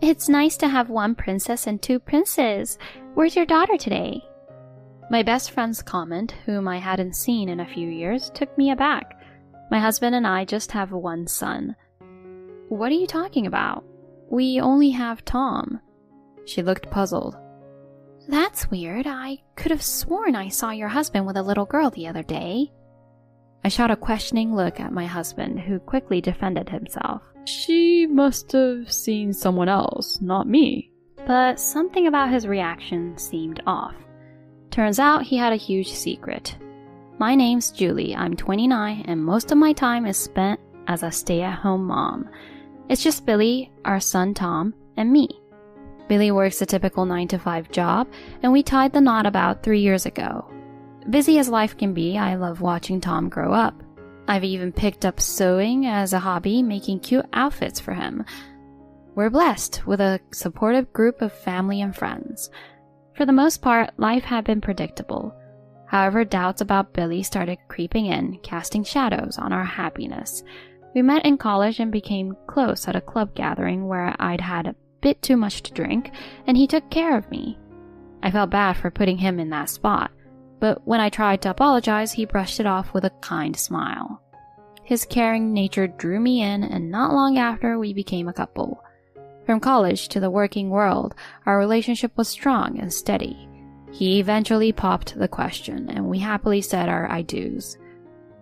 It's nice to have one princess and two princes. Where's your daughter today? My best friend's comment, whom I hadn't seen in a few years, took me aback. My husband and I just have one son. What are you talking about? We only have Tom. She looked puzzled. That's weird. I could have sworn I saw your husband with a little girl the other day. I shot a questioning look at my husband, who quickly defended himself. She must have seen someone else, not me. But something about his reaction seemed off. Turns out he had a huge secret. My name's Julie, I'm 29, and most of my time is spent as a stay-at-home mom. It's just Billy, our son Tom, and me. Billy works a typical 9-to-5 job, and we tied the knot about 3 years ago. Busy as life can be, I love watching Tom grow up. I've even picked up sewing as a hobby, making cute outfits for him. We're blessed with a supportive group of family and friends. For the most part, life had been predictable. However, doubts about Billy started creeping in, casting shadows on our happiness. We met in college and became close at a club gathering where I'd had a bit too much to drink, and he took care of me. I felt bad for putting him in that spot, but when I tried to apologize, he brushed it off with a kind smile. His caring nature drew me in, and not long after, we became a couple. From college to the working world, our relationship was strong and steady. He eventually popped the question, and we happily said our I do's.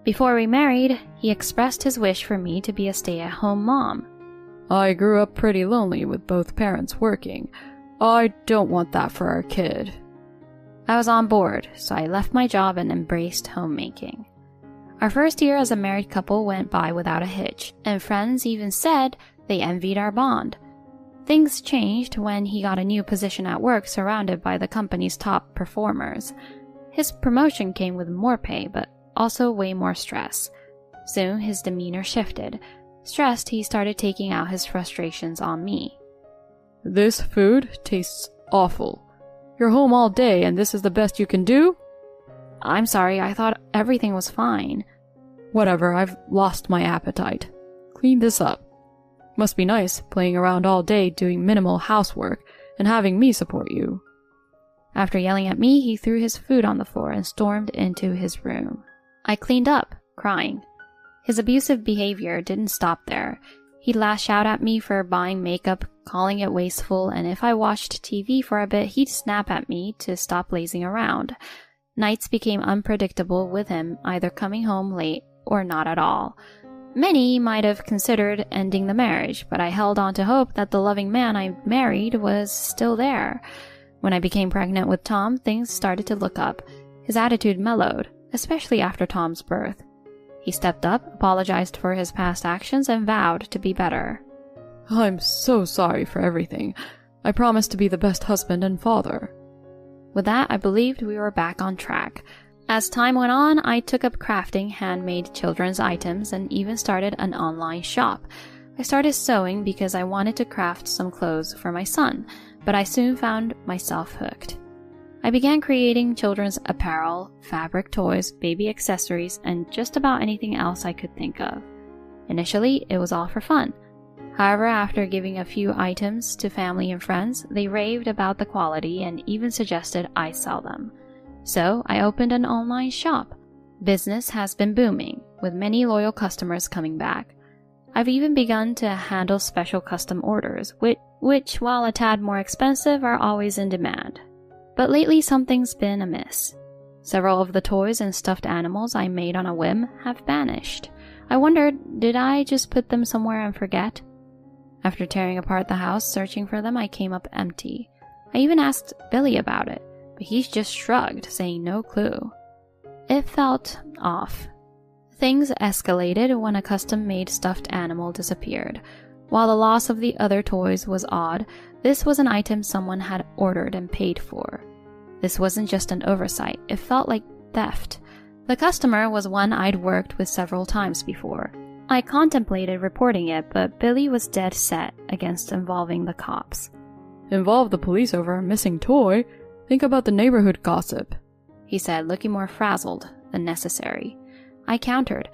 Before we married, he expressed his wish for me to be a stay-at-home mom. I grew up pretty lonely with both parents working. I don't want that for our kid. I was on board, so I left my job and embraced homemaking. Our first year as a married couple went by without a hitch, and friends even said they envied our bond. Things changed when he got a new position at work surrounded by the company's top performers. His promotion came with more pay, but also way more stress. Soon his demeanor shifted. Stressed, he started taking out his frustrations on me. This food tastes awful. You're home all day and this is the best you can do? I'm sorry, I thought everything was fine. Whatever, I've lost my appetite. Clean this up. Must be nice playing around all day doing minimal housework and having me support you. After yelling at me, he threw his food on the floor and stormed into his room. I cleaned up, crying. His abusive behavior didn't stop there. He'd lash out at me for buying makeup, calling it wasteful, and if I watched TV for a bit, he'd snap at me to stop lazing around. Nights became unpredictable with him either coming home late or not at all. Many might have considered ending the marriage, but I held on to hope that the loving man I married was still there. When I became pregnant with Tom, things started to look up. His attitude mellowed, especially after Tom's birth. He stepped up, apologized for his past actions, and vowed to be better. I'm so sorry for everything. I promise to be the best husband and father. With that, I believed we were back on track. As time went on, I took up crafting handmade children's items and even started an online shop. I started sewing because I wanted to craft some clothes for my son, but I soon found myself hooked. I began creating children's apparel, fabric toys, baby accessories, and just about anything else I could think of. Initially, it was all for fun. However, after giving a few items to family and friends, they raved about the quality and even suggested I sell them. So, I opened an online shop. Business has been booming, with many loyal customers coming back. I've even begun to handle special custom orders, which, while a tad more expensive, are always in demand. But lately something's been amiss. Several of the toys and stuffed animals I made on a whim have vanished. I wondered, did I just put them somewhere and forget? After tearing apart the house searching for them, I came up empty. I even asked Billy about it, but he just shrugged, saying no clue. It felt off. Things escalated when a custom-made stuffed animal disappeared. While the loss of the other toys was odd, this was an item someone had ordered and paid for. This wasn't just an oversight, it felt like theft. The customer was one I'd worked with several times before. I contemplated reporting it, but Billy was dead set against involving the cops. Involve the police over a missing toy? Think about the neighborhood gossip, he said, looking more frazzled than necessary. I countered,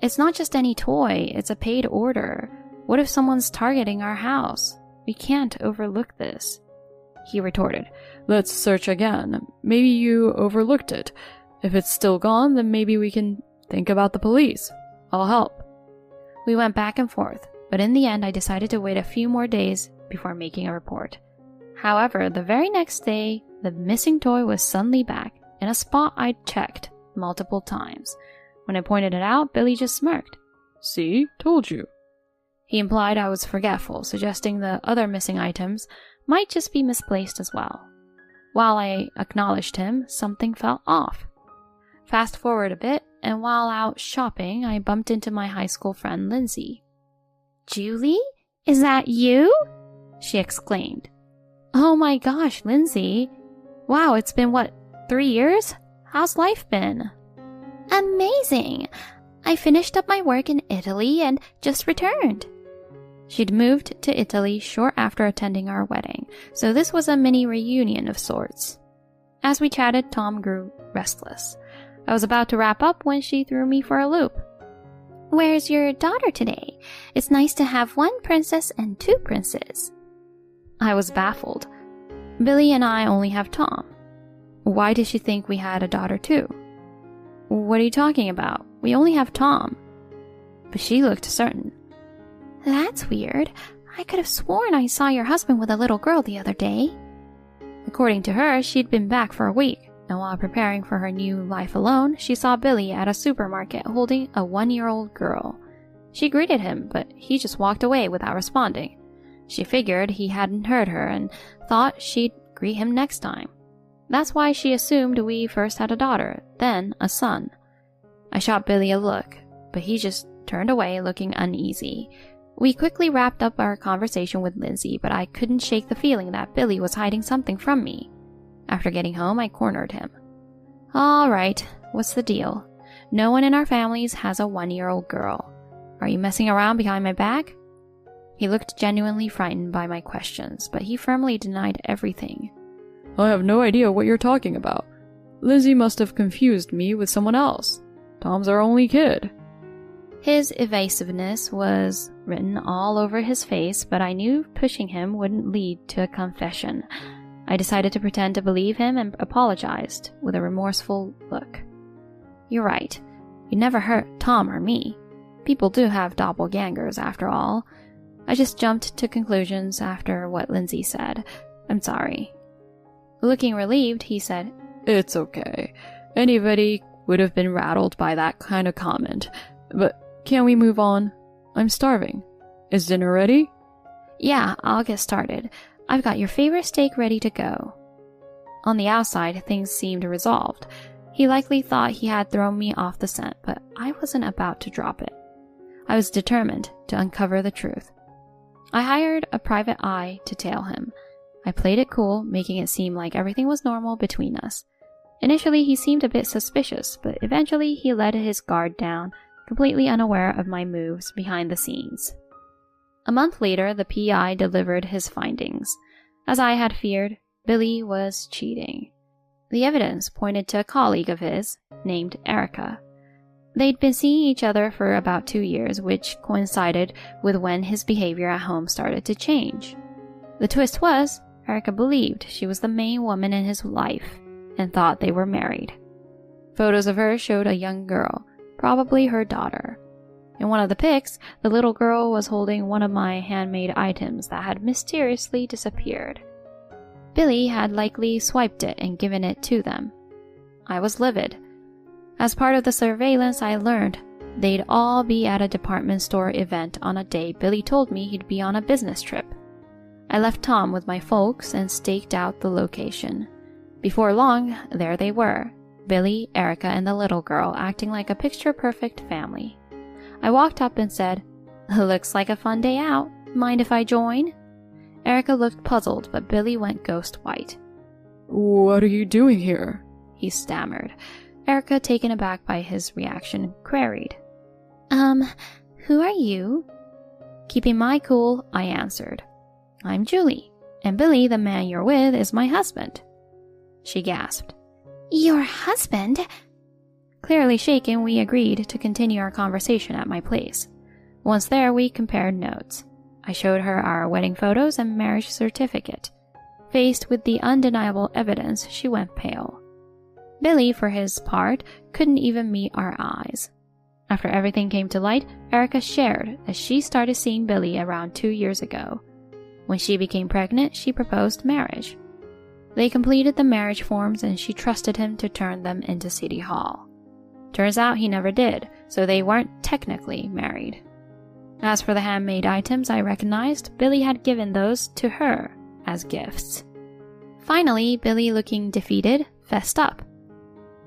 it's not just any toy, it's a paid order. What if someone's targeting our house? We can't overlook this. He retorted. Let's search again. Maybe you overlooked it. If it's still gone, then maybe we can think about the police. I'll help. We went back and forth, but in the end I decided to wait a few more days before making a report. However, the very next day, the missing toy was suddenly back, in a spot I'd checked multiple times. When I pointed it out, Billy just smirked. See? Told you. He implied I was forgetful, suggesting the other missing items might just be misplaced as well. While I acknowledged him, something felt off. Fast forward a bit, and while out shopping, I bumped into my high school friend Lindsay. "Julie? Is that you?" she exclaimed. "Oh my gosh, Lindsay. Wow, it's been 3 years? How's life been?" "Amazing. I finished up my work in Italy and just returned." She'd moved to Italy short after attending our wedding, so this was a mini reunion of sorts. As we chatted, Tom grew restless. I was about to wrap up when she threw me for a loop. "Where's your daughter today? It's nice to have one princess and two princes." I was baffled. Billy and I only have Tom. Why did she think we had a daughter too? "What are you talking about? We only have Tom." But she looked certain. "That's weird. I could have sworn I saw your husband with a little girl the other day." According to her, she'd been back for a week, and while preparing for her new life alone, she saw Billy at a supermarket holding a 1-year-old girl. She greeted him, but he just walked away without responding. She figured he hadn't heard her and thought she'd greet him next time. That's why she assumed we first had a daughter, then a son. I shot Billy a look, but he just turned away looking uneasy. We quickly wrapped up our conversation with Lindsay, but I couldn't shake the feeling that Billy was hiding something from me. After getting home, I cornered him. "All right, what's the deal? No one in our families has a 1-year-old girl. Are you messing around behind my back?" He looked genuinely frightened by my questions, but he firmly denied everything. I have no idea what you're talking about. Lizzie must have confused me with someone else. Tom's our only kid. His evasiveness was written all over his face, but I knew pushing him wouldn't lead to a confession. I decided to pretend to believe him and apologized with a remorseful look. "You're right. You never hurt Tom or me. People do have doppelgangers after all. I just jumped to conclusions after what Lindsay said. I'm sorry." Looking relieved, he said, It's okay. Anybody would have been rattled by that kind of comment. But can't we move on? I'm starving. Is dinner ready? "Yeah, I'll get started. I've got your favorite steak ready to go." On the outside, things seemed resolved. He likely thought he had thrown me off the scent, but I wasn't about to drop it. I was determined to uncover the truth. I hired a private eye to tail him. I played it cool, making it seem like everything was normal between us. Initially, he seemed a bit suspicious, but eventually he let his guard down, completely unaware of my moves behind the scenes. A month later, the PI delivered his findings. As I had feared, Billy was cheating. The evidence pointed to a colleague of his, named Erica. They'd been seeing each other for about 2 years, which coincided with when his behavior at home started to change. The twist was, Erica believed she was the main woman in his life and thought they were married. Photos of her showed a young girl, probably her daughter. In one of the pics, the little girl was holding one of my handmade items that had mysteriously disappeared. Billy had likely swiped it and given it to them. I was livid. As part of the surveillance, I learned they'd all be at a department store event on a day Billy told me he'd be on a business trip. I left Tom with my folks and staked out the location. Before long, there they were, Billy, Erica, and the little girl acting like a picture-perfect family. I walked up and said, "Looks like a fun day out. Mind if I join?" Erica looked puzzled, but Billy went ghost white. What are you doing here? He stammered. Erica, taken aback by his reaction, queried, Who are you?" Keeping my cool, I answered, "I'm Julie, and Billy, the man you're with, is my husband." She gasped. "Your husband?" Clearly shaken, we agreed to continue our conversation at my place. Once there, we compared notes. I showed her our wedding photos and marriage certificate. Faced with the undeniable evidence, she went pale. Billy, for his part, couldn't even meet our eyes. After everything came to light, Erica shared that she started seeing Billy around 2 years ago. When she became pregnant, she proposed marriage. They completed the marriage forms and she trusted him to turn them into City Hall. Turns out he never did, so they weren't technically married. As for the handmade items I recognized, Billy had given those to her as gifts. Finally, Billy, looking defeated, fessed up.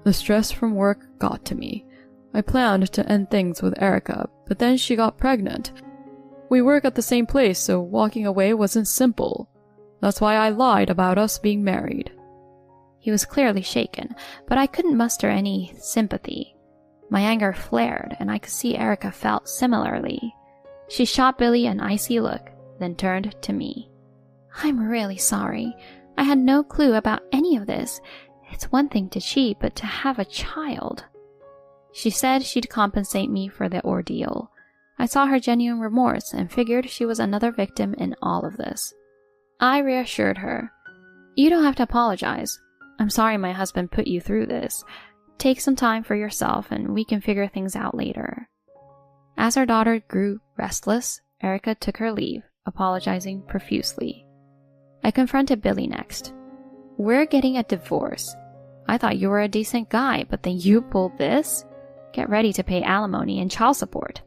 The stress from work got to me. I planned to end things with Erica, but then she got pregnant. We work at the same place, so walking away wasn't simple. That's why I lied about us being married. He was clearly shaken, but I couldn't muster any sympathy. My anger flared, and I could see Erica felt similarly. She shot Billy an icy look, then turned to me. I'm really sorry. I had no clue about any of this. It's one thing to cheat, but to have a child. She said she'd compensate me for the ordeal. I saw her genuine remorse and figured she was another victim in all of this. I reassured her. You don't have to apologize. I'm sorry my husband put you through this. Take some time for yourself and we can figure things out later. As our daughter grew restless, Erica took her leave, apologizing profusely. I confronted Billy next. We're getting a divorce. I thought you were a decent guy, but then you pulled this? Get ready to pay alimony and child support.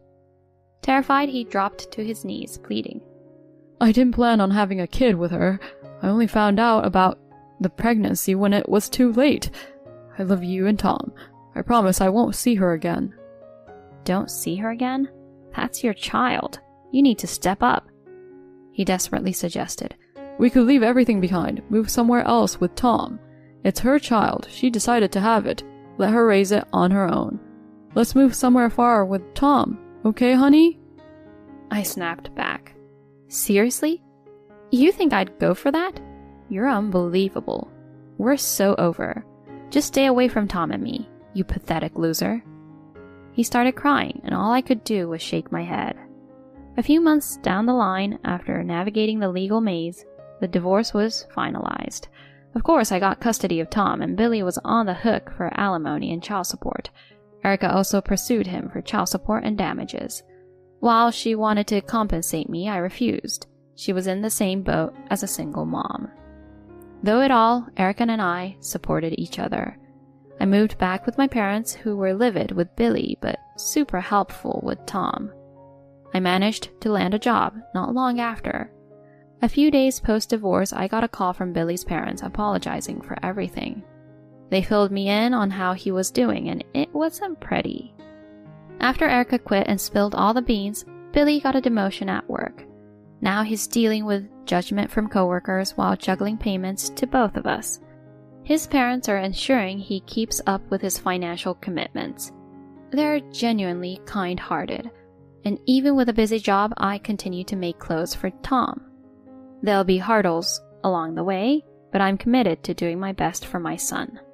Terrified, he dropped to his knees, pleading. I didn't plan on having a kid with her. I only found out about the pregnancy when it was too late. I love you and Tom. I promise I won't see her again. Don't see her again? That's your child. You need to step up. He desperately suggested. We could leave everything behind, move somewhere else with Tom. It's her child. She decided to have it. Let her raise it on her own. Let's move somewhere far with Tom. Okay, honey? I snapped back. Seriously? You think I'd go for that? You're unbelievable. We're so over. Just stay away from Tom and me, you pathetic loser. He started crying, and all I could do was shake my head. A few months down the line, after navigating the legal maze, the divorce was finalized. Of course, I got custody of Tom, and Billy was on the hook for alimony and child support. Erica also pursued him for child support and damages. While she wanted to compensate me, I refused. She was in the same boat as a single mom. Though it all, Erica and I supported each other. I moved back with my parents, who were livid with Billy, but super helpful with Tom. I managed to land a job not long after. A few days post-divorce, I got a call from Billy's parents apologizing for everything. They filled me in on how he was doing, and it wasn't pretty. After Erica quit and spilled all the beans, Billy got a demotion at work. Now he's dealing with judgment from coworkers while juggling payments to both of us. His parents are ensuring he keeps up with his financial commitments. They're genuinely kind-hearted, and even with a busy job, I continue to make clothes for Tom. There'll be hurdles along the way, but I'm committed to doing my best for my son.